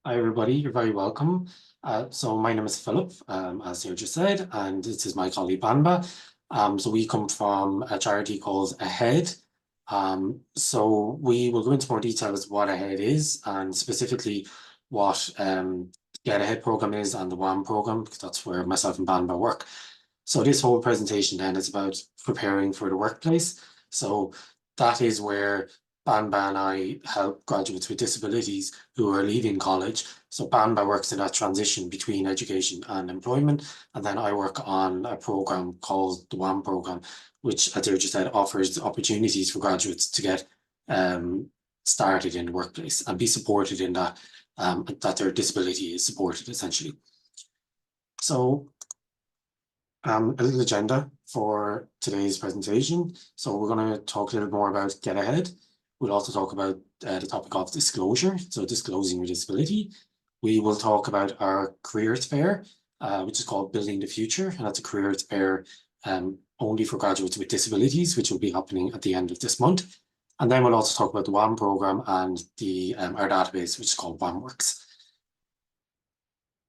Hi, everybody. You're very welcome. So my name is Philip, as Sarah just said, and this is my colleague Banba. So we come from a charity called Ahead. So we will go into more detail as what Ahead is and specifically what Get Ahead program is and the WAM program, because that's where myself and Banba work. So this whole presentation then is about preparing for the workplace. So that is where Banba and I help graduates with disabilities who are leaving college. So Banba works in that transition between education and employment. And then I work on a program called the WAM program, which, as Deirdre said, offers opportunities for graduates to get started in the workplace and be supported in that, that their disability is supported essentially. So a little agenda for today's presentation. So we're going to talk a little more about Get Ahead. We'll also talk about the topic of disclosure, so disclosing your disability. We will talk about our careers fair, which is called Building the Future, and that's a careers fair only for graduates with disabilities, which will be happening at the end of this month. And then we'll also talk about the WAM program and the our database, which is called WAMWorks.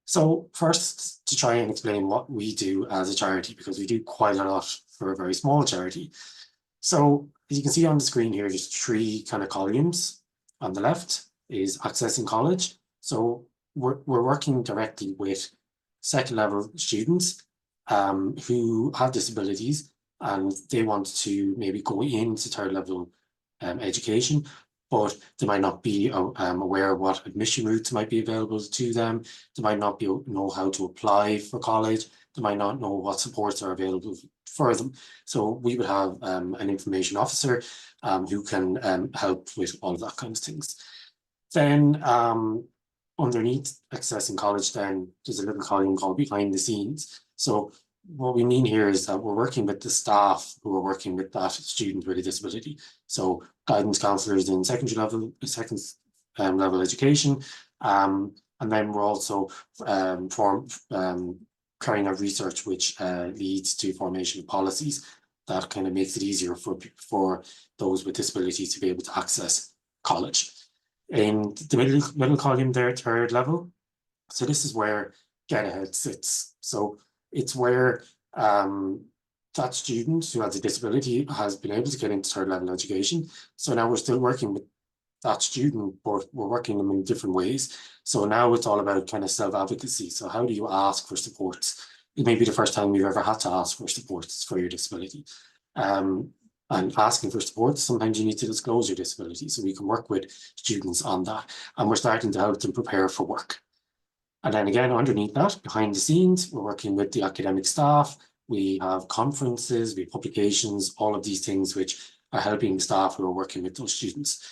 So first, to try and explain what we do as a charity, because we do quite a lot for a very small charity. So as you can see on the screen here, there's three kind of columns. On the left is accessing college. So we're working directly with second level students who have disabilities and they want to maybe go into third level education, but they might not be aware of what admission routes might be available to them. They might not know how to apply for college. They might not know what supports are available for them. So we would have an information officer who can help with all of that kind of things. Then underneath accessing college, then there's a little column called behind the scenes. So what we mean here is that we're working with the staff who are working with that student with a disability. So guidance counsellors in second level education. And then we're also carrying out research which leads to formation of policies that kind of makes it easier for those with disabilities to be able to access college. In the middle column there, third level. So this is where Get Ahead sits. So it's where that student who has a disability has been able to get into third level education. So now we're still working with that student, but we're working them in different ways. So now it's all about kind of self-advocacy. So how do you ask for supports? It may be the first time you've ever had to ask for supports for your disability. And asking for support, sometimes you need to disclose your disability. So we can work with students on that. And we're starting to help them prepare for work. And then again, underneath that, behind the scenes, we're working with the academic staff. We have conferences, we have publications, all of these things which are helping staff who are working with those students.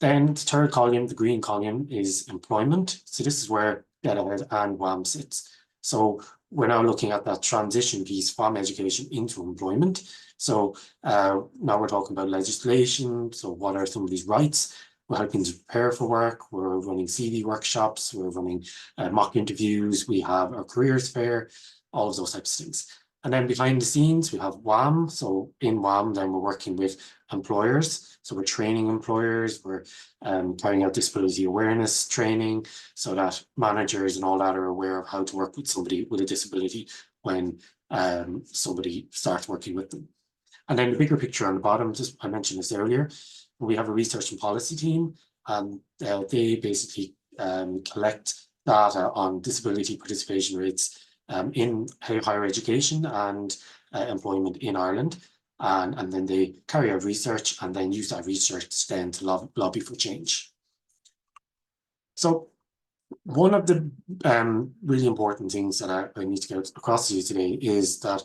Then the third column, the green column, is employment. So this is where Get Ahead and WAM sits. So we're now looking at that transition piece from education into employment. So now we're talking about legislation. So what are some of these rights? We're helping to prepare for work. We're running CV workshops. We're running mock interviews. We have our careers fair, all of those types of things. And then behind the scenes, we have WAM. So in WAM, then we're working with employers. So we're training employers. We're carrying out disability awareness training so that managers and all that are aware of how to work with somebody with a disability when somebody starts working with them. And then the bigger picture on the bottom, just I mentioned this earlier, we have a research and policy team, and they basically collect data on disability participation rates in higher education and employment in Ireland. And then they carry out research and then use that research then to lobby for change. So one of the really important things that I need to get across to you today is that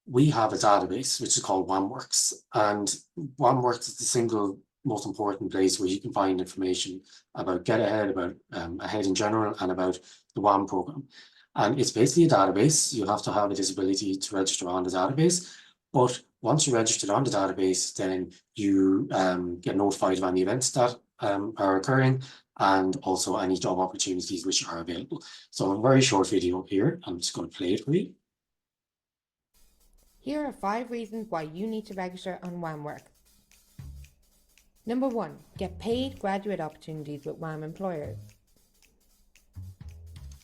we have a database which is called WAMWorks, and WAMWorks is the single most important place where you can find information about Get Ahead, about Ahead in general, and about the WAM program. And it's basically a database. You have to have a disability to register on the database. But once you're registered on the database, then you get notified of any events that are occurring and also any job opportunities which are available. So a very short video here. I'm just going to play it for you. Here are 5 reasons why you need to register on WAMWork. Number 1. Get paid graduate opportunities with WAM employers.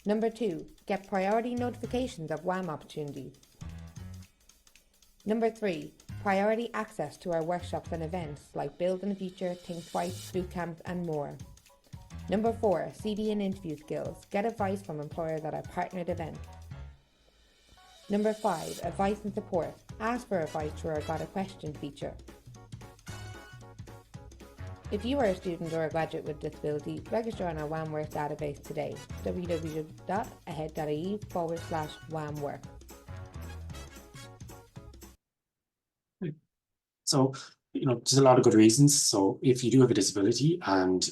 Number 2, get priority notifications of WAM opportunities. Number 3, priority access to our workshops and events like Build in the Future, Think Twice, Bootcamp and more. Number 4, CV and interview skills. Get advice from employers at our partnered events. Number 5, advice and support. Ask for advice through our Got a Question feature. If you are a student or a graduate with a disability, register on our WAMWork database today, www.ahead.ie/WAMWork. So, there's a lot of good reasons. So if you do have a disability and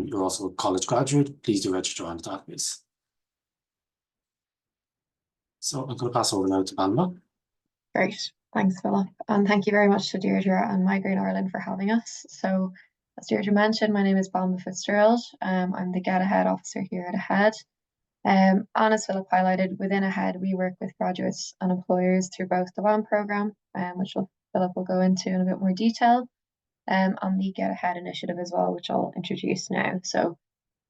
you're also a college graduate, please do register on the database. So I'm going to pass over now to Banma. Great, thanks Philip, and thank you very much to Deirdre and Migraine Ireland for having us. So as Deirdre mentioned, my name is Banma Fitzgerald. I'm the Get Ahead officer here at Ahead. And as Philip highlighted, within Ahead we work with graduates and employers through both the WAM programme, which Philip will go into in a bit more detail, and the Get Ahead initiative as well, which I'll introduce now. So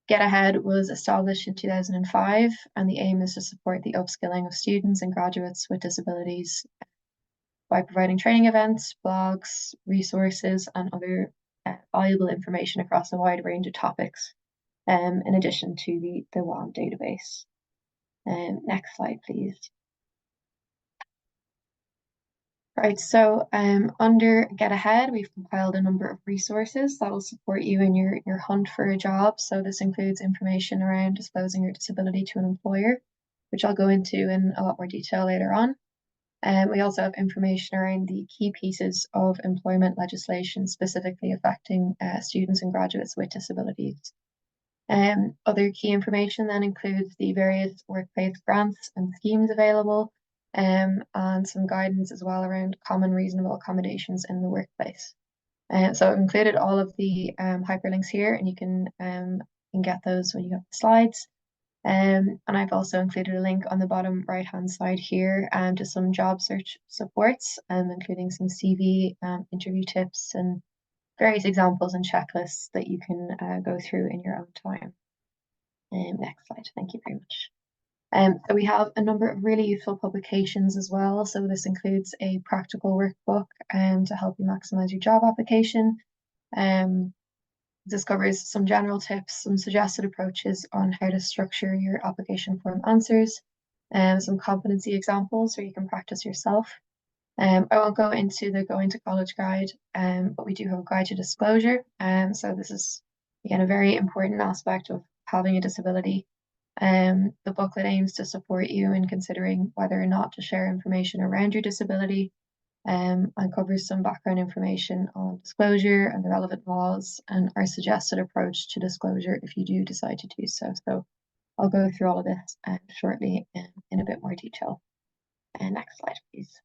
Get Ahead was established in 2005, and the aim is to support the upskilling of students and graduates with disabilities by providing training events, blogs, resources, and other valuable information across a wide range of topics, in addition to the WAM database. Next slide, please. Right, so under Get Ahead, we've compiled a number of resources that will support you in your hunt for a job. So this includes information around disclosing your disability to an employer, which I'll go into in a lot more detail later on. We also have information around the key pieces of employment legislation specifically affecting students and graduates with disabilities. Other key information then includes the various workplace grants and schemes available, and some guidance as well around common reasonable accommodations in the workplace. So I've included all of the hyperlinks here, and you can get those when you have the slides. And I've also included a link on the bottom right hand side here to some job search supports, including some CV interview tips and various examples and checklists that you can go through in your own time. Next slide, thank you very much. So we have a number of really useful publications as well. So this includes a practical workbook to help you maximize your job application. This covers some general tips, some suggested approaches on how to structure your application form answers, and some competency examples where you can practice yourself. I won't go into the Going to College guide, but we do have a guide to disclosure. So this is, again, a very important aspect of having a disability. The booklet aims to support you in considering whether or not to share information around your disability, and covers some background information on disclosure and the relevant laws and our suggested approach to disclosure if you do decide to do so. So I'll go through all of this shortly in a bit more detail. Next slide, please.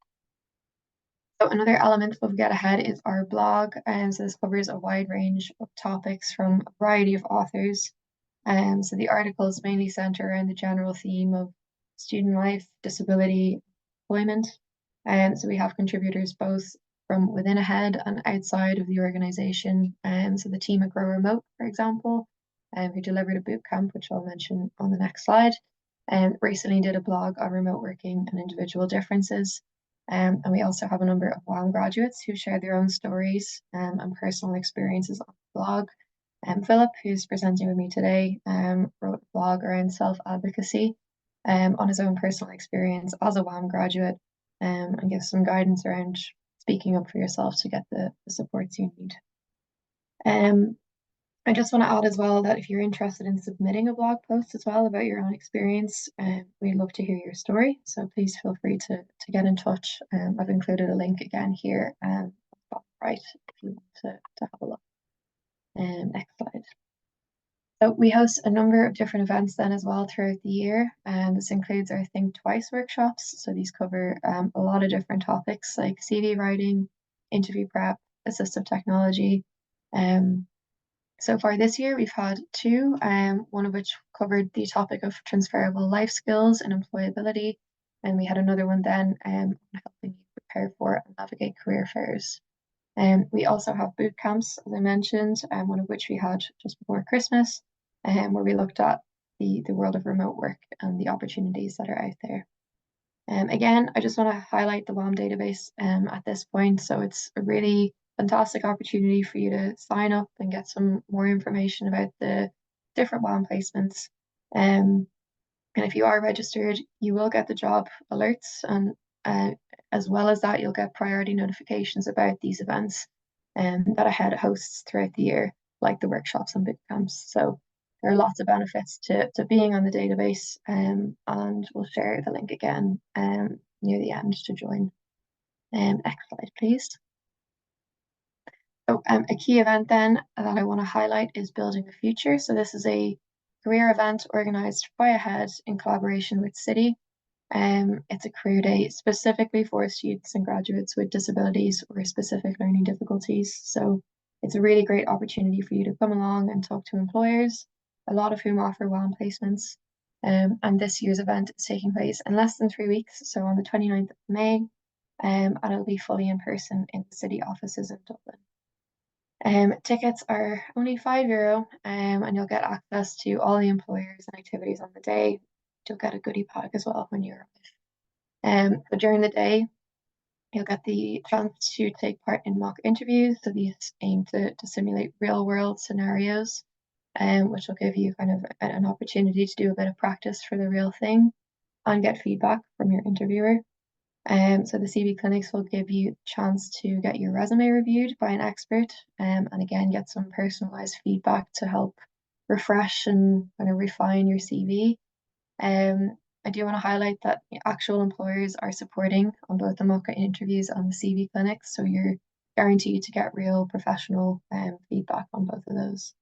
So another element of Get Ahead is our blog, and so this covers a wide range of topics from a variety of authors. So the articles mainly center around the general theme of student life, disability, employment. So we have contributors both from within Ahead and outside of the organization. So the team at Grow Remote, for example, who delivered a boot camp, which I'll mention on the next slide, recently did a blog on remote working and individual differences. And we also have a number of WAM graduates who share their own stories and personal experiences on the blog. Philip, who's presenting with me today, wrote a blog around self-advocacy on his own personal experience as a WAM graduate, and gives some guidance around speaking up for yourself to get the supports you need. I just want to add as well that if you're interested in submitting a blog post as well about your own experience, we'd love to hear your story. So please feel free to get in touch. I've included a link again here on the bottom right if you want to have a look. Next slide. So we host a number of different events then as well throughout the year, and this includes our Think Twice workshops. So these cover a lot of different topics like CV writing, interview prep, assistive technology. So far this year we've had two, one of which covered the topic of transferable life skills and employability, and we had another one then on helping you prepare for and navigate career fairs. We also have boot camps, as I mentioned, one of which we had just before Christmas, where we looked at the world of remote work and the opportunities that are out there. Again, I just want to highlight the WAM database at this point. So it's a really fantastic opportunity for you to sign up and get some more information about the different WAM placements. And if you are registered, you will get the job alerts, and as well as that, you'll get priority notifications about these events that AHEAD hosts throughout the year, like the workshops and boot camps. So there are lots of benefits to being on the database, and we'll share the link again near the end to join. Next slide, please. So a key event then that I want to highlight is Building the Future. So this is a career event organised by AHEAD in collaboration with City. It's a career day specifically for students and graduates with disabilities or specific learning difficulties. So it's a really great opportunity for you to come along and talk to employers, a lot of whom offer WAM placements. And this year's event is taking place in less than 3 weeks, so on the 29th of May, and it'll be fully in person in the City offices in Dublin. Tickets are only €5, and you'll get access to all the employers and activities on the day. You'll get a goodie bag as well when you arrive. But during the day, you'll get the chance to take part in mock interviews. So these aim to simulate real world scenarios, which will give you kind of an opportunity to do a bit of practice for the real thing and get feedback from your interviewer. So the CV clinics will give you a chance to get your resume reviewed by an expert, and again get some personalized feedback to help refresh and kind of refine your CV. I do want to highlight that actual employers are supporting on both the mock interviews and the CV clinics, so you're guaranteed to get real professional feedback on both of those.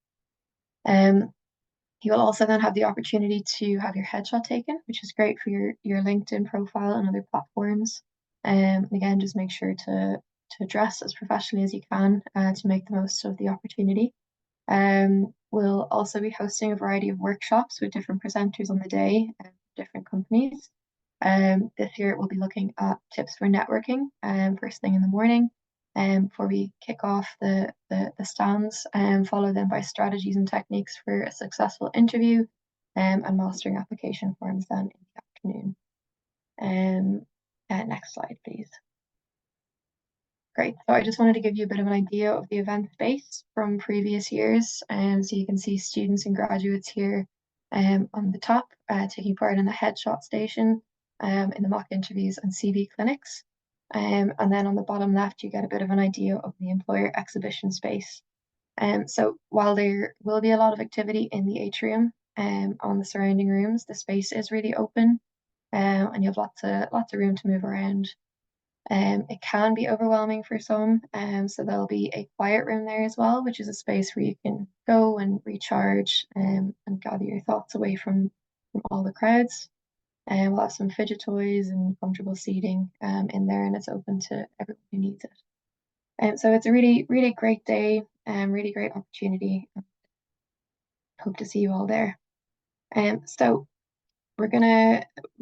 You will also then have the opportunity to have your headshot taken, which is great for your LinkedIn profile and other platforms. And again, just make sure to dress as professionally as you can to make the most of the opportunity. We'll also be hosting a variety of workshops with different presenters on the day and different companies. This year we'll be looking at tips for networking first thing in the morning before we kick off the stands, and follow them by strategies and techniques for a successful interview, and mastering application forms then in the afternoon. Next slide, please. Great. So I just wanted to give you a bit of an idea of the event space from previous years. So you can see students and graduates here on the top taking part in the headshot station, in the mock interviews and CV clinics. And then on the bottom left, you get a bit of an idea of the employer exhibition space. So while there will be a lot of activity in the atrium on the surrounding rooms, the space is really open, and you have lots of room to move around. It can be overwhelming for some, so there'll be a quiet room there as well, which is a space where you can go and recharge and gather your thoughts away from all the crowds. And we'll have some fidget toys and comfortable seating in there, and it's open to everyone who needs it. So it's a really, really great day and really great opportunity. Hope to see you all there. So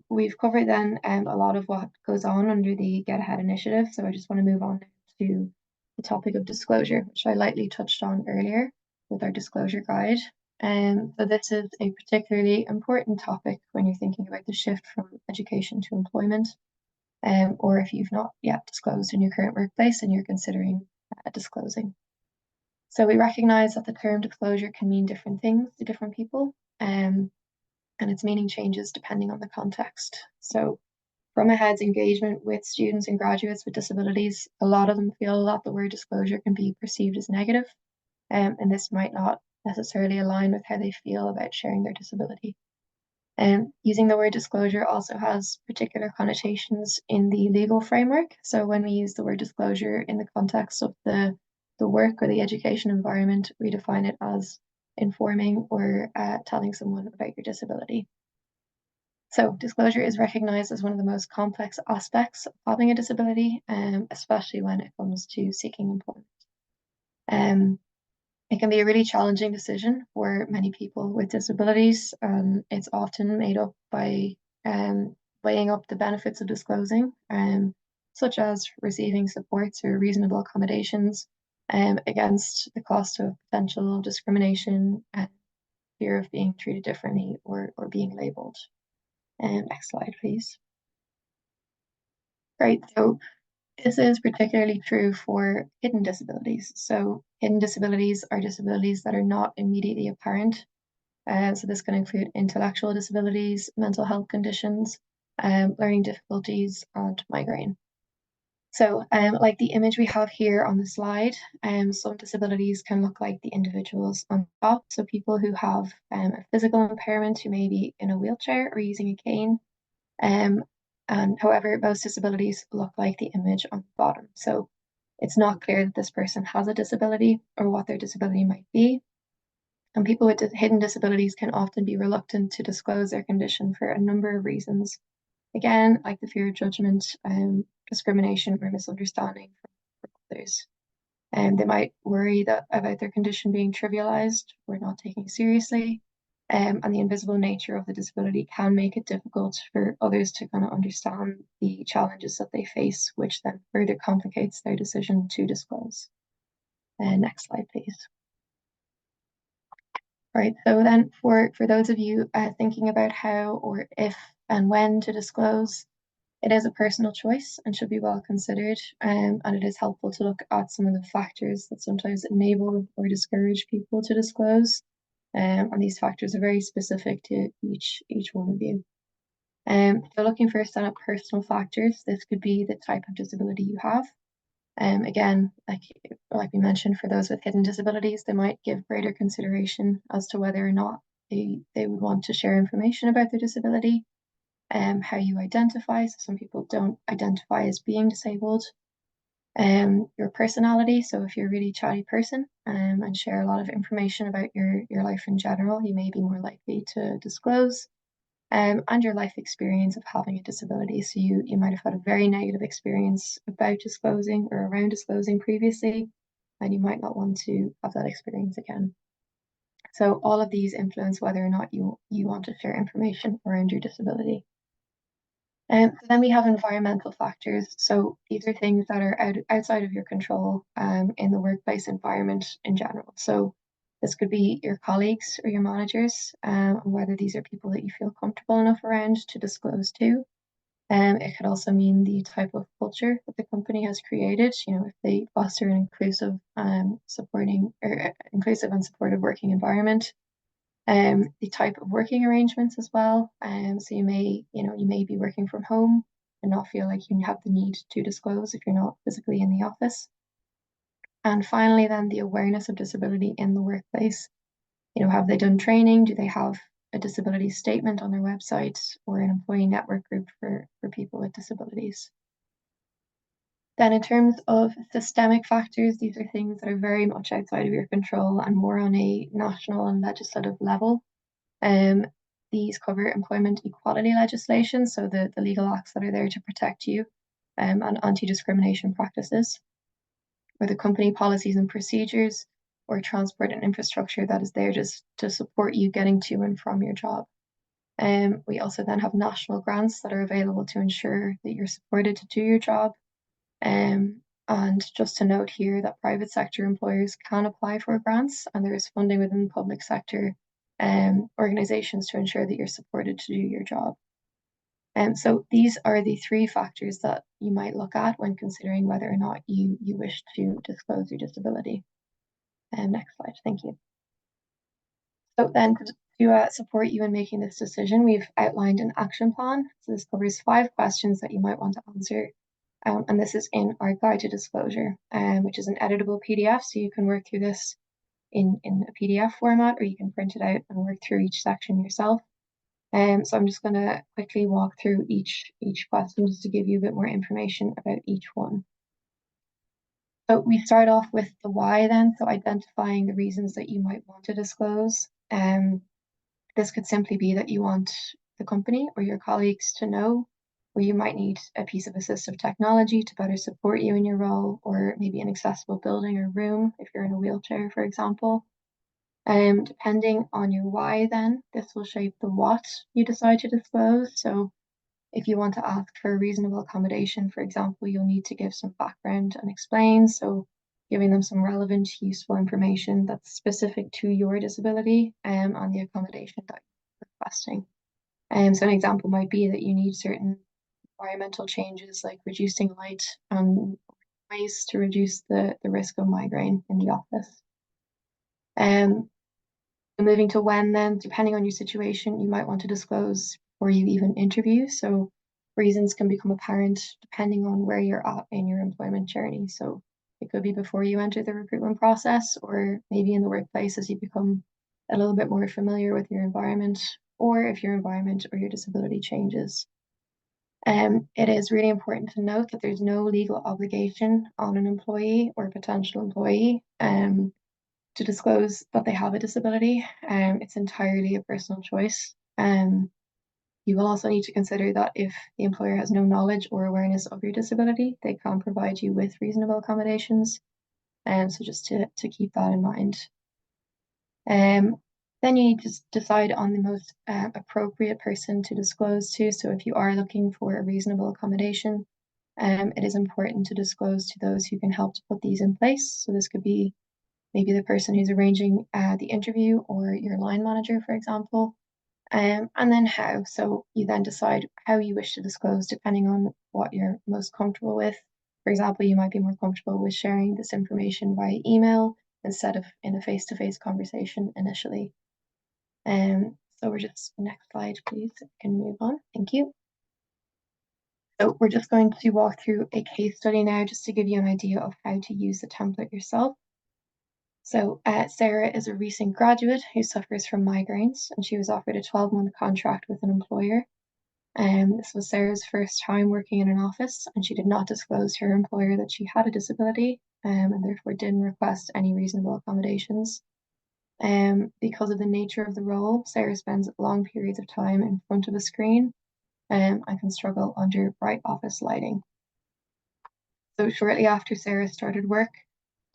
we've covered then a lot of what goes on under the Get AHEAD initiative. So I just want to move on to the topic of disclosure, which I lightly touched on earlier with our disclosure guide. So this is a particularly important topic when you're thinking about the shift from education to employment, or if you've not yet disclosed in your current workplace and you're considering disclosing. So we recognize that the term disclosure can mean different things to different people, and its meaning changes depending on the context. So from AHEAD's engagement with students and graduates with disabilities, a lot of them feel that the word disclosure can be perceived as negative, and this might not necessarily align with how they feel about sharing their disability. Using the word disclosure also has particular connotations in the legal framework. So when we use the word disclosure in the context of the work or the education environment, we define it as informing or telling someone about your disability. So disclosure is recognized as one of the most complex aspects of having a disability, especially when it comes to seeking employment. It can be a really challenging decision for many people with disabilities. It's often made up by weighing up the benefits of disclosing, such as receiving supports or reasonable accommodations, against the cost of potential discrimination fear of being treated differently or being labeled. Next slide, please. Right, so this is particularly true for hidden disabilities. So hidden disabilities are disabilities that are not immediately apparent. So this can include intellectual disabilities, mental health conditions, learning difficulties, and migraine. So like the image we have here on the slide, some disabilities can look like the individuals on top. So people who have a physical impairment, who may be in a wheelchair or using a cane. And however, most disabilities look like the image on the bottom. So it's not clear that this person has a disability or what their disability might be. And people with hidden disabilities can often be reluctant to disclose their condition for a number of reasons. Again, like the fear of judgment, discrimination, or misunderstanding from others. They might worry about their condition being trivialized or not taken seriously. And the invisible nature of the disability can make it difficult for others to kind of understand the challenges that they face, which then further complicates their decision to disclose. Next slide, please. Right, so then for those of you thinking about how or if and when to disclose, it is a personal choice and should be well considered, and it is helpful to look at some of the factors that sometimes enable or discourage people to disclose. And these factors are very specific to each one of you. So looking first at personal factors, this could be the type of disability you have. Again, like we mentioned, for those with hidden disabilities, they might give greater consideration as to whether or not they would want to share information about their disability. How you identify, so some people don't identify as being disabled. Your personality, so if you're a really chatty person and share a lot of information about your life in general, you may be more likely to disclose. And your life experience of having a disability. So you might have had a very negative experience about disclosing or around disclosing previously, and you might not want to have that experience again. So all of these influence whether or not you want to share information around your disability. Then we have environmental factors. So these are things that are outside of your control in the workplace environment in general. So this could be your colleagues or your managers, whether these are people that you feel comfortable enough around to disclose to. It could also mean the type of culture that the company has created. You know, if they foster an inclusive, inclusive and supportive working environment. The type of working arrangements as well. So you may be working from home and not feel like you have the need to disclose if you're not physically in the office. And finally, then the awareness of disability in the workplace. You know, have they done training? Do they have a disability statement on their website or an employee network group for people with disabilities? Then in terms of systemic factors, these are things that are very much outside of your control and more on a national and legislative level. These cover employment equality legislation, so the legal acts that are there to protect you, and anti-discrimination practices, or the company policies and procedures, or transport and infrastructure that is there just to support you getting to and from your job. We also then have national grants that are available to ensure that you're supported to do your job. And just to note here that private sector employers can apply for grants, and there is funding within the public sector organizations to ensure that you're supported to do your job. So these are the three factors that you might look at when considering whether or not you wish to disclose your disability. Next slide, thank you. So then to support you in making this decision, we've outlined an action plan. So this covers 5 questions that you might want to answer. And this is in our guide to disclosure, which is an editable PDF. So you can work through this in a PDF format, or you can print it out and work through each section yourself. So I'm just going to quickly walk through each question just to give you a bit more information about each one. So we start off with the why then, so identifying the reasons that you might want to disclose. This could simply be that you want the company or your colleagues to know, or you might need a piece of assistive technology to better support you in your role, or maybe an accessible building or room if you're in a wheelchair, for example. Depending on your why then, this will shape the what you decide to disclose. So if you want to ask for a reasonable accommodation, for example, you'll need to give some background and explain. So giving them some relevant, useful information that's specific to your disability and the accommodation that you're requesting. So an example might be that you need certain environmental changes like reducing light and ways to reduce the risk of migraine in the office. Moving to when then, depending on your situation, you might want to disclose before you even interview. So reasons can become apparent depending on where you're at in your employment journey. So it could be before you enter the recruitment process, or maybe in the workplace as you become a little bit more familiar with your environment, or if your environment or your disability changes. It is really important to note that there's no legal obligation on an employee or potential employee to disclose that they have a disability. It's entirely a personal choice. You will also need to consider that if the employer has no knowledge or awareness of your disability, they can provide you with reasonable accommodations. So just to keep that in mind. Then you need to decide on the most appropriate person to disclose to. So if you are looking for a reasonable accommodation, it is important to disclose to those who can help to put these in place. So this could be maybe the person who's arranging the interview or your line manager, for example. And then how. So you then decide how you wish to disclose depending on what you're most comfortable with. For example, you might be more comfortable with sharing this information via email instead of in a face-to-face conversation initially. So we're just, next slide, please, if we can move on. Thank you. So we're just going to walk through a case study now just to give you an idea of how to use the template yourself. So Sarah is a recent graduate who suffers from migraines, and she was offered a 12-month contract with an employer. This was Sarah's first time working in an office, and she did not disclose to her employer that she had a disability, and therefore didn't request any reasonable accommodations. Because of the nature of the role, Sarah spends long periods of time in front of a screen and can struggle under bright office lighting. So shortly after Sarah started work,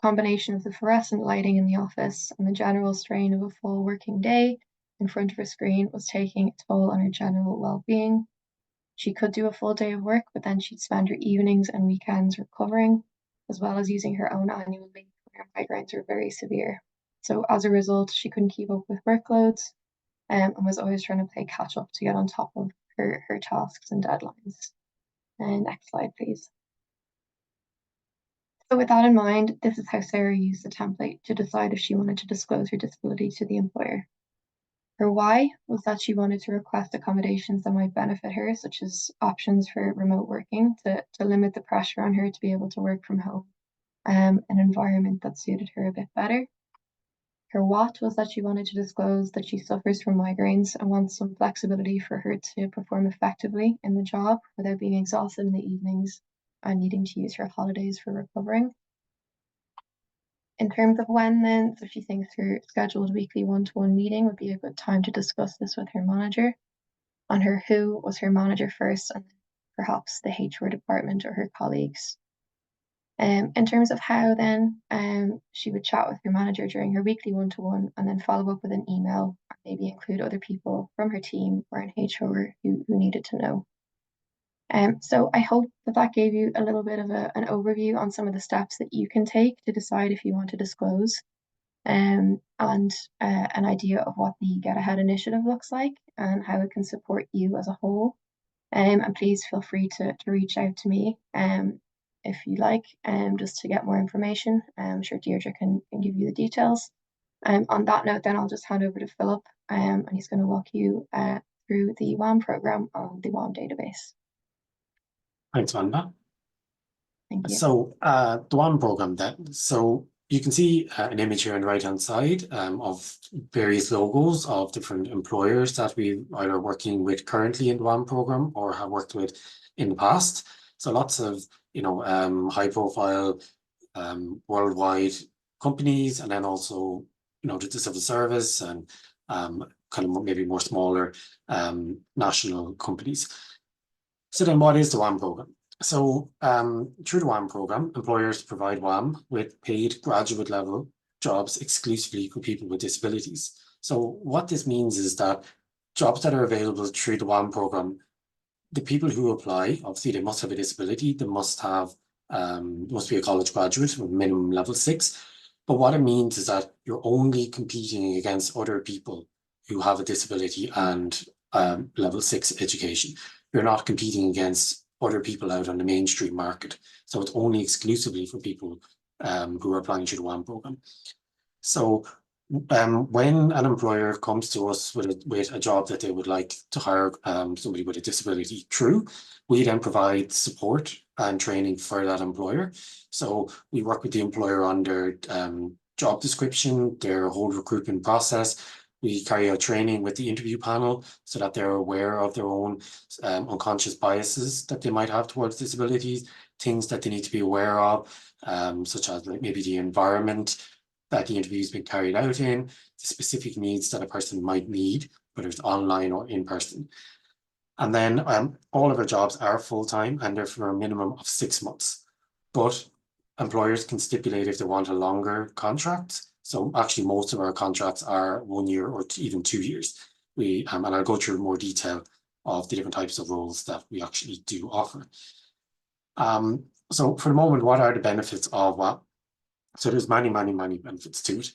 combination of the fluorescent lighting in the office and the general strain of a full working day in front of a screen was taking a toll on her general well-being. She could do a full day of work, but then she'd spend her evenings and weekends recovering, as well as using her own annual leave when her migraines were very severe. So as a result, she couldn't keep up with workloads and was always trying to play catch up to get on top of her tasks and deadlines. And next slide, please. So with that in mind, this is how Sarah used the template to decide if she wanted to disclose her disability to the employer. Her why was that she wanted to request accommodations that might benefit her, such as options for remote working to limit the pressure on her to be able to work from home, an environment that suited her a bit better. Her what was that she wanted to disclose that she suffers from migraines and wants some flexibility for her to perform effectively in the job without being exhausted in the evenings and needing to use her holidays for recovering. In terms of when then, so she thinks her scheduled weekly one-to-one meeting would be a good time to discuss this with her manager. On her who was her manager first, and perhaps the HR department or her colleagues. In terms of how then, she would chat with her manager during her weekly one-to-one and then follow up with an email and maybe include other people from her team or in HR who needed to know. So I hope that gave you a little bit of an overview on some of the steps that you can take to decide if you want to disclose and an idea of what the Get Ahead initiative looks like and how it can support you as a whole. And please feel free to reach out to me if you like, just to get more information. I'm sure Deirdre can give you the details. On that note, then I'll just hand over to Philip and he's going to walk you through the WAM program on the WAM database. Thanks, Wanda. Thank you. So the WAM program then, so you can see an image here on the right-hand side of various logos of different employers that we either working with currently in the WAM program or have worked with in the past. So lots of, high-profile worldwide companies, and then also, the civil service and kind of maybe more smaller national companies. So then what is the WAM program? So through the WAM program, employers provide WAM with paid graduate level jobs exclusively for people with disabilities. So what this means is that jobs that are available through the WAM program, the people who apply, obviously they must have a disability, they must have must be a college graduate with minimum level 6. But what it means is that you're only competing against other people who have a disability and level 6 education. You're not competing against other people out on the mainstream market. So it's only exclusively for people who are applying to the WAM program. So when an employer comes to us with a job that they would like to hire somebody with a disability through, we then provide support and training for that employer. So we work with the employer on their job description, their whole recruitment process. We carry out training with the interview panel so that they're aware of their own unconscious biases that they might have towards disabilities, things that they need to be aware of, such as like maybe the environment that the interview has been carried out in, the specific needs that a person might need, whether it's online or in person. And then all of our jobs are full-time and they're for a minimum of 6 months. But employers can stipulate if they want a longer contract. So actually most of our contracts are 1 year or even 2 years. And I'll go through more detail of the different types of roles that we actually do offer. So for the moment, what are the benefits of WAM? So there's many benefits to it.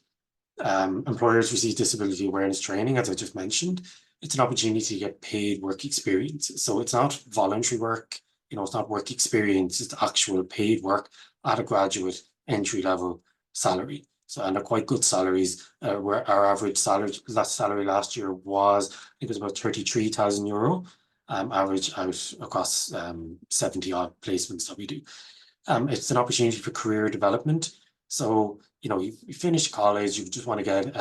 Employers receive disability awareness training, as I just mentioned. It's an opportunity to get paid work experience. So it's not voluntary work, it's not work experience, it's actual paid work at a graduate entry level salary. So, and they're quite good salaries, where our average salary last year was, I think it was about €33,000, average out across 70 odd placements that we do. It's an opportunity for career development. So, you finish college, you just want to get,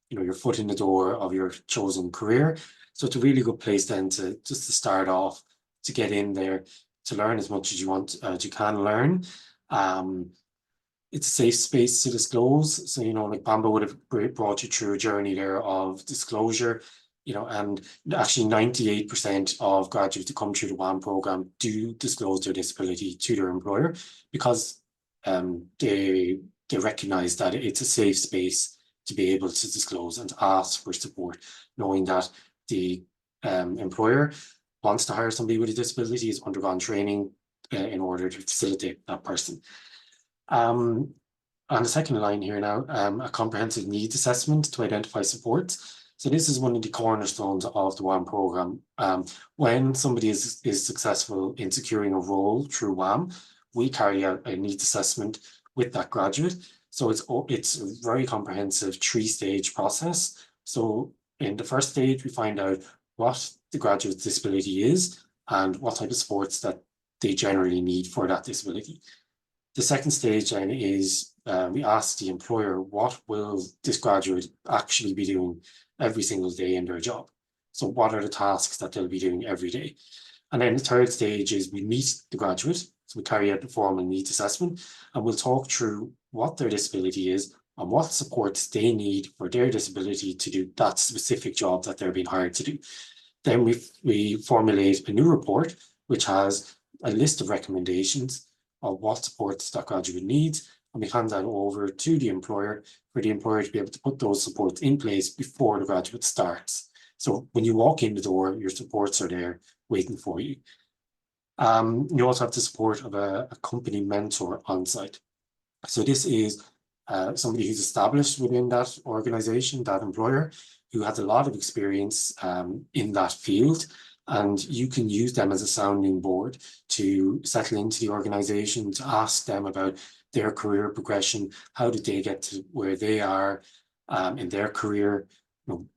your foot in the door of your chosen career. So it's a really good place then to start off, to get in there, to learn as much as you can learn. It's a safe space to disclose. So, like Bamba would have brought you through a journey there of disclosure, and actually 98% of graduates who come through the WAM program do disclose their disability to their employer, because they recognize that it's a safe space to be able to disclose and to ask for support, knowing that the employer wants to hire somebody with a disability, has undergone training in order to facilitate that person. On the second line here now, a comprehensive needs assessment to identify supports. So this is one of the cornerstones of the WAM program. When somebody is successful in securing a role through WAM, we carry out a needs assessment with that graduate. So it's a very comprehensive 3-stage process. So in the first stage, we find out what the graduate's disability is and what type of supports that they generally need for that disability. The second stage then is we ask the employer, what will this graduate actually be doing every single day in their job? So what are the tasks that they'll be doing every day? And then the third stage is we meet the graduate. So we carry out the formal needs assessment, and we'll talk through what their disability is and what supports they need for their disability to do that specific job that they're being hired to do. Then we formulate a new report, which has a list of recommendations of what supports that graduate needs, and we hand that over to the employer for the employer to be able to put those supports in place before the graduate starts. So when you walk in the door, your supports are there waiting for you. You also have the support of a company mentor on site. So this is somebody who's established within that organization, that employer, who has a lot of experience in that field, and you can use them as a sounding board to settle into the organization, to ask them about their career progression. How did they get to where they are in their career?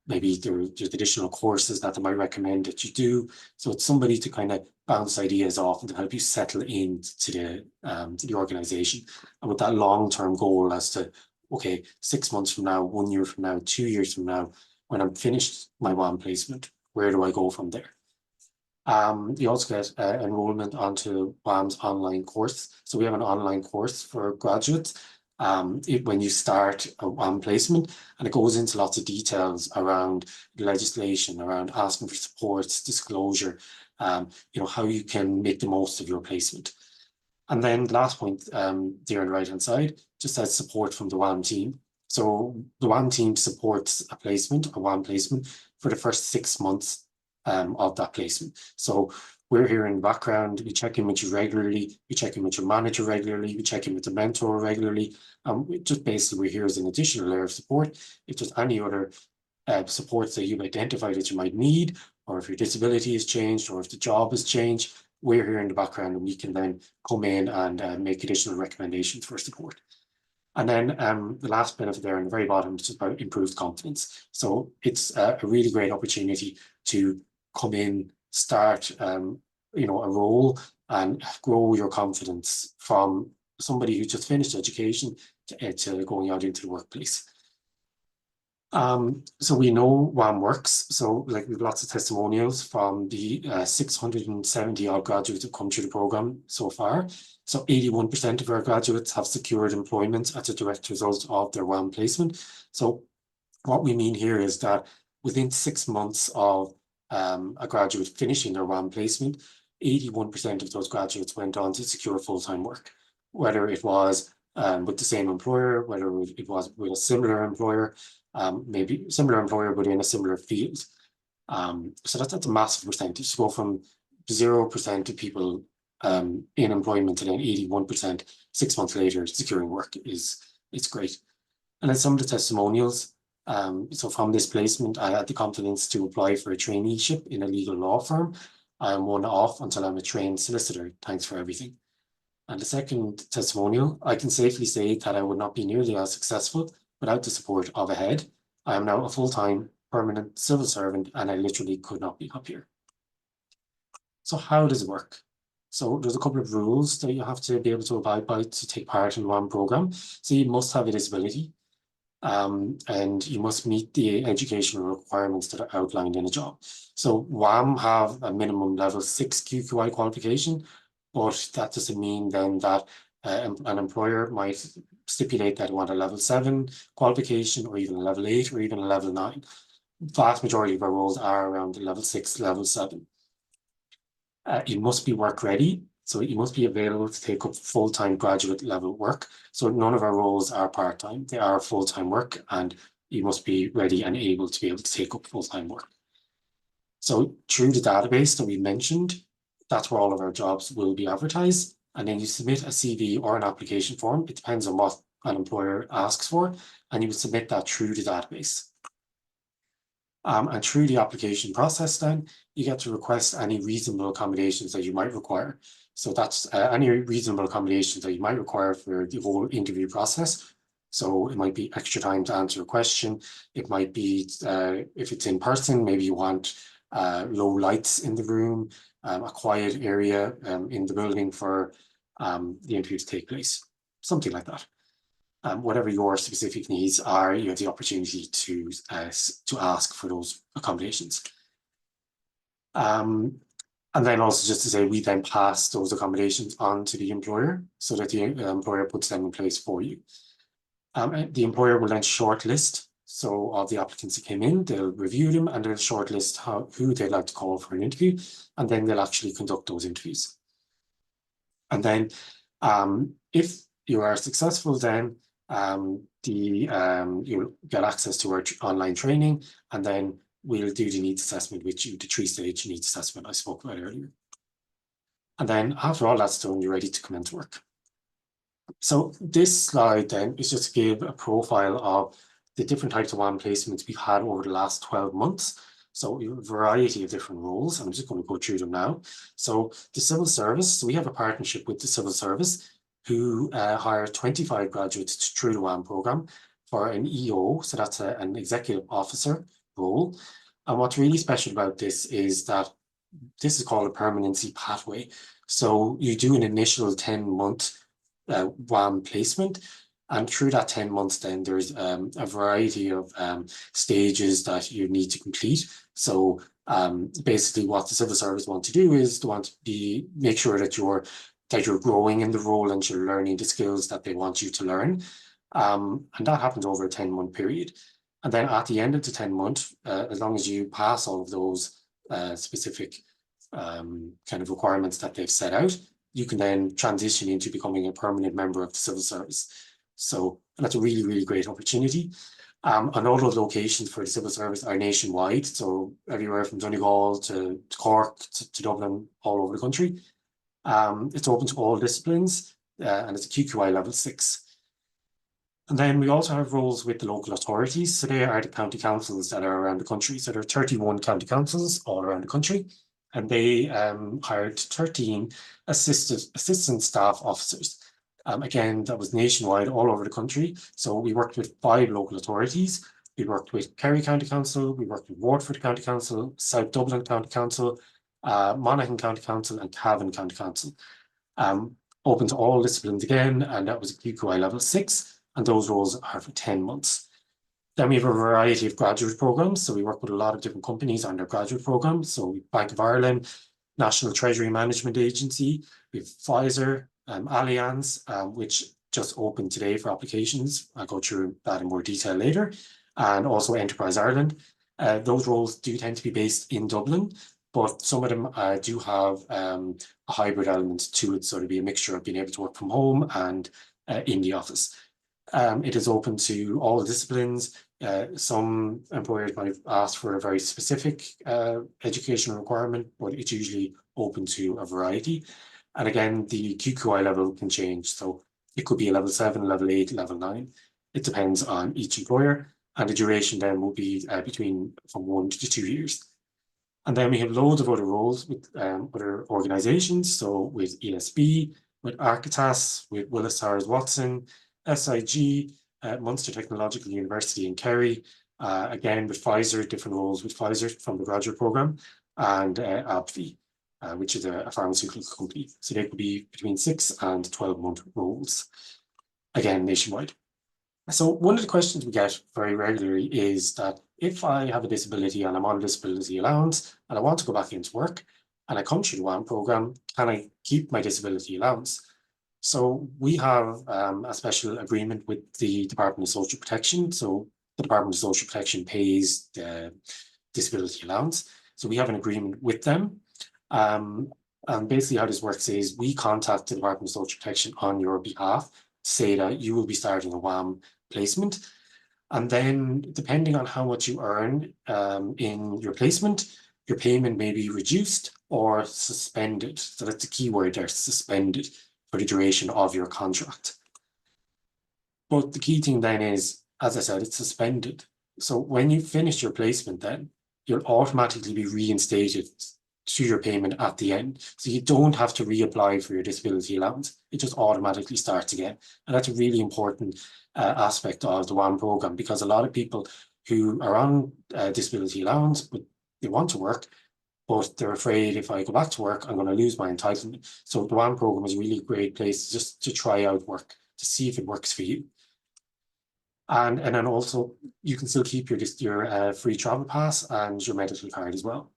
Maybe there's additional courses that they might recommend that you do. So it's somebody to kind of bounce ideas off and to help you settle into the organization, and with that long-term goal as to, okay, 6 months from now, 1 year from now, 2 years from now, when I'm finished my WAM placement, where do I go from there? You also get enrollment onto WAM's online course. So we have an online course for graduates when you start a WAM placement, and it goes into lots of details around legislation, around asking for supports, disclosure, how you can make the most of your placement. And then the last point there on the right-hand side just has support from the WAM team. So the WAM team supports a WAM placement for the first 6 months of that placement. So we're here in the background, we check in with you regularly, we check in with your manager regularly, we check in with the mentor regularly. Just basically we're here as an additional layer of support. If there's any other supports that you've identified that you might need, or if your disability has changed, or if the job has changed, we're here in the background and we can then come in and make additional recommendations for support. And then the last benefit there on the very bottom is about improved confidence. So it's a really great opportunity to come in, start you know, a role and grow your confidence from somebody who just finished education to going out into the workplace. So we know WAM works. So like we've lots of testimonials from the 670 odd graduates who have come through the program so far. So 81% of our graduates have secured employment as a direct result of their WAM placement. So what we mean here is that within 6 months of a graduate finishing their WAM placement, 81% of those graduates went on to secure full-time work, whether it was with the same employer, whether it was with a similar employer, maybe similar employer but in a similar field. So that's a massive percentage. To go from 0% of people in employment to then 81% 6 months later securing work it's great. And then some of the testimonials. So from this placement, I had the confidence to apply for a traineeship in a legal law firm. I'm one off until I'm a trained solicitor. Thanks for everything. And the second testimonial, I can safely say that I would not be nearly as successful without the support of a head. I am now a full-time permanent civil servant and I literally could not be happier. So how does it work? So there's a couple of rules that you have to be able to abide by to take part in the WAM program. So you must have a disability and you must meet the educational requirements that are outlined in a job. So WAM have a minimum level 6 QQI qualification, but that doesn't mean then that an employer might stipulate that they want a level 7 qualification or even a level 8 or even a level 9. Vast majority of our roles are around the level 6, level 7. You must be work ready, so you must be available to take up full-time graduate level work. So none of our roles are part-time, they are full-time work and you must be ready and able to be able to take up full-time work. So through the database that we mentioned, that's where all of our jobs will be advertised. And then you submit a CV or an application form. It depends on what an employer asks for, and you would submit that through the database. And through the application process, then you get to request any reasonable accommodations that you might require. So that's any reasonable accommodations that you might require for the whole interview process. So it might be extra time to answer a question. It might be, if it's in person, maybe you want low lights in the room, a quiet area in the building for the interview to take place, something like that. Whatever your specific needs are, you have the opportunity to ask for those accommodations. And then also just to say, we then pass those accommodations on to the employer so that the employer puts them in place for you. The employer will then shortlist. So all the applicants that came in, they'll review them and they'll shortlist who they'd like to call for an interview, and then they'll actually conduct those interviews. And then if you are successful, then you'll get access to our online training, and then we'll do the needs assessment with you, the 3-stage needs assessment I spoke about earlier. And then after all that's done, you're ready to commence work. So this slide then is just to give a profile of the different types of WAM placements we've had over the last 12 months. So a variety of different roles. I'm just going to go through them now. So the civil service, so we have a partnership with the civil service who hire 25 graduates through the WAM program for an EO, so that's an executive officer role. And what's really special about this is that this is called a permanency pathway. So you do an initial 10-month WAM placement, and through that 10 months then there's a variety of stages that you need to complete. So basically what the civil service want to do is they want to make sure that you're growing in the role and you're learning the skills that they want you to learn. And that happens over a 10-month period. And then at the end of the 10-month, as long as you pass all of those specific kind of requirements that they've set out, you can then transition into becoming a permanent member of the civil service. So that's a really, really great opportunity. And all those locations for the civil service are nationwide, so everywhere from Donegal to Cork to Dublin, all over the country. It's open to all disciplines, and it's a QQI level 6. And then we also have roles with the local authorities. So they are the county councils that are around the country. So there are 31 county councils all around the country, and they hired 13 assistant staff officers. Again, that was nationwide, all over the country. So we worked with 5 local authorities. We worked with Kerry County Council, we worked with Waterford County Council, South Dublin County Council, Monaghan County Council, and Cavan County Council. Open to all disciplines again, and that was a QQI level 6. And those roles are for 10 months. Then we have a variety of graduate programs. So we work with a lot of different companies on their graduate programs. So Bank of Ireland, National Treasury Management Agency, we have Pfizer, Allianz, which just opened today for applications. I'll go through that in more detail later. And also Enterprise Ireland. Those roles do tend to be based in Dublin, but some of them do have a hybrid element to it. So it'll be a mixture of being able to work from home and in the office. It is open to all disciplines. Some employers might ask for a very specific educational requirement, but it's usually open to a variety. And again, the QQI level can change. So it could be a level 7, level 8, level 9. It depends on each employer. And the duration then will be from 1 to 2 years. And then we have loads of other roles with other organizations. So with ESB, with Architas, with Willis Towers Watson, SIG, Munster Technological University in Kerry, again with Pfizer, different roles with Pfizer from the graduate program, and AbbVie, which is a pharmaceutical company. So they could be between 6 and 12-month roles, again nationwide. So one of the questions we get very regularly is that if I have a disability and I'm on a disability allowance and I want to go back into work and I come through the WAM program, can I keep my disability allowance? So we have a special agreement with the Department of Social Protection. So the Department of Social Protection pays the disability allowance. So we have an agreement with them. And basically how this works is we contact the Department of Social Protection on your behalf to say that you will be starting a WAM placement. And then depending on how much you earn in your placement, your payment may be reduced or suspended. So that's the key word there, suspended, for the duration of your contract. But the key thing then is, as I said, it's suspended. So when you finish your placement then, you'll automatically be reinstated to your payment at the end. So you don't have to reapply for your disability allowance. It just automatically starts again. And that's a really important aspect of the WAM program, because a lot of people who are on disability allowance, but they want to work, but they're afraid if I go back to work, I'm going to lose my entitlement. So the WAM program is a really great place just to try out work, to see if it works for you. And then also you can still keep your free travel pass and your medical card as well.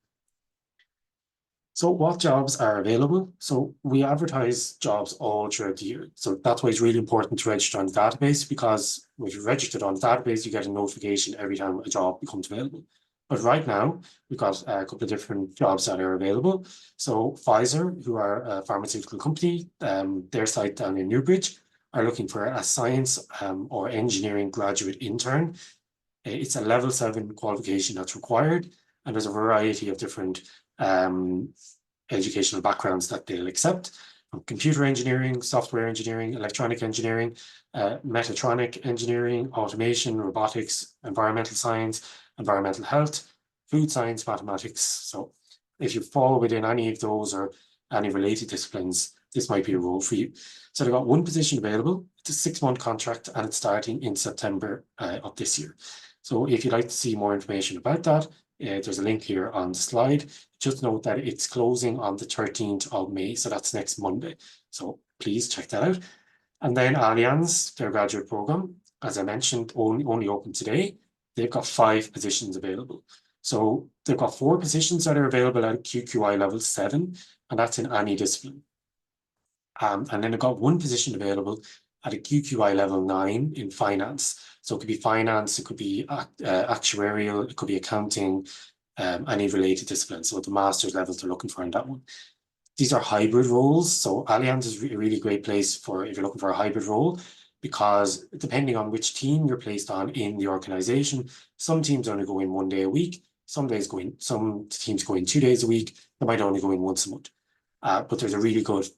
So what jobs are available? So we advertise jobs all throughout the year. So that's why it's really important to register on the database, because when you're registered on the database, you get a notification every time a job becomes available. But right now, we've got a couple of different jobs that are available. So Pfizer, who are a pharmaceutical company, their site down in Newbridge, are looking for a science or engineering graduate intern. It's a level 7 qualification that's required, and there's a variety of different educational backgrounds that they'll accept, from computer engineering, software engineering, electronic engineering, mechatronic engineering, automation, robotics, environmental science, environmental health, food science, mathematics. So if you fall within any of those or any related disciplines, this might be a role for you. So they've got one position available. It's a 6-month contract and it's starting in September of this year. So if you'd like to see more information about that, there's a link here on the slide. Just note that it's closing on the 13th of May, so that's next Monday. So please check that out. And then Allianz, their graduate program, as I mentioned, only open today. They've got 5 positions available. So they've got 4 positions that are available at QQI level 7, and that's in any discipline. And then they've got 1 position available at a QQI level 9 in finance. So it could be finance, it could be actuarial, it could be accounting, any related disciplines. So the master's levels they're looking for in that one. These are hybrid roles. So Allianz is a really great place for if you're looking for a hybrid role. because depending on which team you're placed on in the organization, some teams only go in 1 day a week, some teams go in 2 days a week, they might only go in once a month. But there's a really good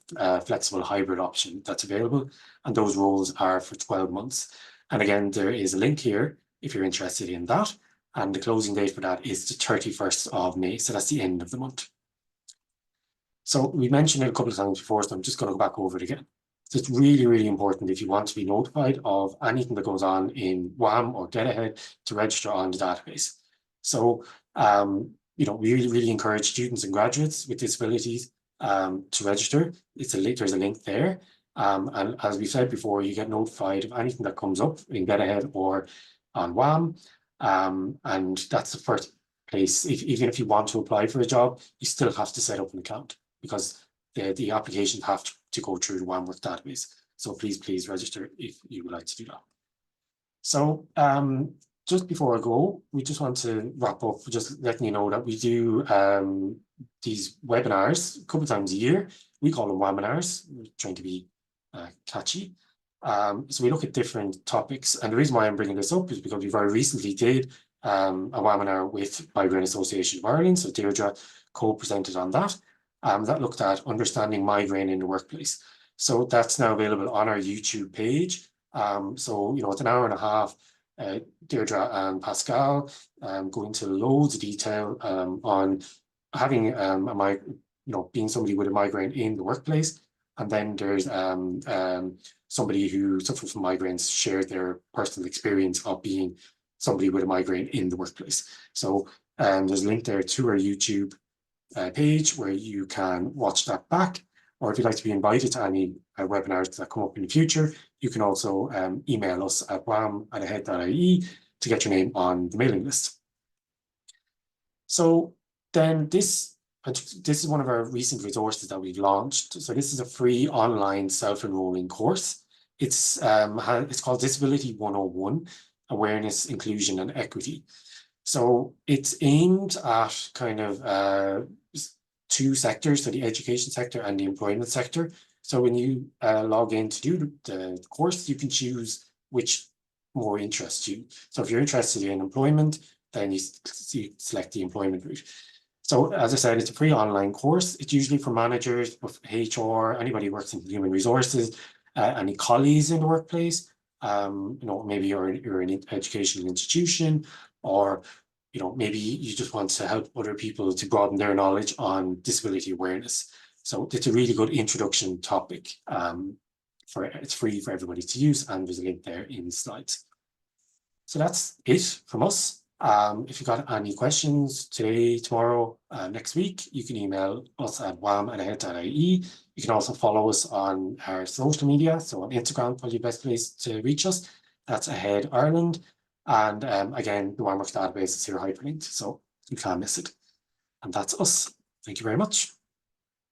flexible hybrid option that's available, and those roles are for 12 months. And again, there is a link here if you're interested in that. And the closing date for that is the 31st of May. So that's the end of the month. So we mentioned it a couple of times before, so I'm just going to go back over it again. So it's really, really important if you want to be notified of anything that goes on in WAM or Get Ahead to register on the database. So, we really encourage students and graduates with disabilities to register. There's a link there. And as we said before, you get notified of anything that comes up in Get Ahead or on WAM. And that's the first place. Even if you want to apply for a job, you still have to set up an account, because the applications have to go through the WAM Work database. So please register if you would like to do that. So just before I go, we just want to wrap up just letting you know that we do these webinars a couple of times a year. We call them webinars. We're trying to be catchy. So we look at different topics, and the reason why I'm bringing this up is because we very recently did a webinar with Migraine Association of Ireland. So Deirdre co-presented on that. That looked at understanding migraine in the workplace. So that's now available on our YouTube page. So it's an hour and a half. Deirdre and Pascal go into loads of detail on having being somebody with a migraine in the workplace. And then there's somebody who suffers from migraines shared their personal experience of being somebody with a migraine in the workplace. So there's a link there to our YouTube page where you can watch that back. Or if you'd like to be invited to any webinars that come up in the future, you can also email us at wam@ahead.ie to get your name on the mailing list. So then this is one of our recent resources that we've launched. So this is a free online self-enrolling course. It's called Disability 101, Awareness, Inclusion and Equity. So it's aimed at kind of two sectors, so the education sector and the employment sector. So when you log in to do the course, you can choose which more interests you. So if you're interested in employment, then you select the employment route. So as I said, it's a free online course. It's usually for managers, HR, anybody who works in human resources, any colleagues in the workplace. Maybe you're an educational institution, or maybe you just want to help other people to broaden their knowledge on disability awareness. So it's a really good introduction topic. It's free for everybody to use, and there's a link there in the slides. So that's it from us. If you've got any questions today, tomorrow, next week, you can email us at wam@ahead.ie. You can also follow us on our social media. So on Instagram, probably the best place to reach us. That's Ahead Ireland. And again, the WAM Work database is here hyperlinked, so you can't miss it. And that's us. Thank you very much.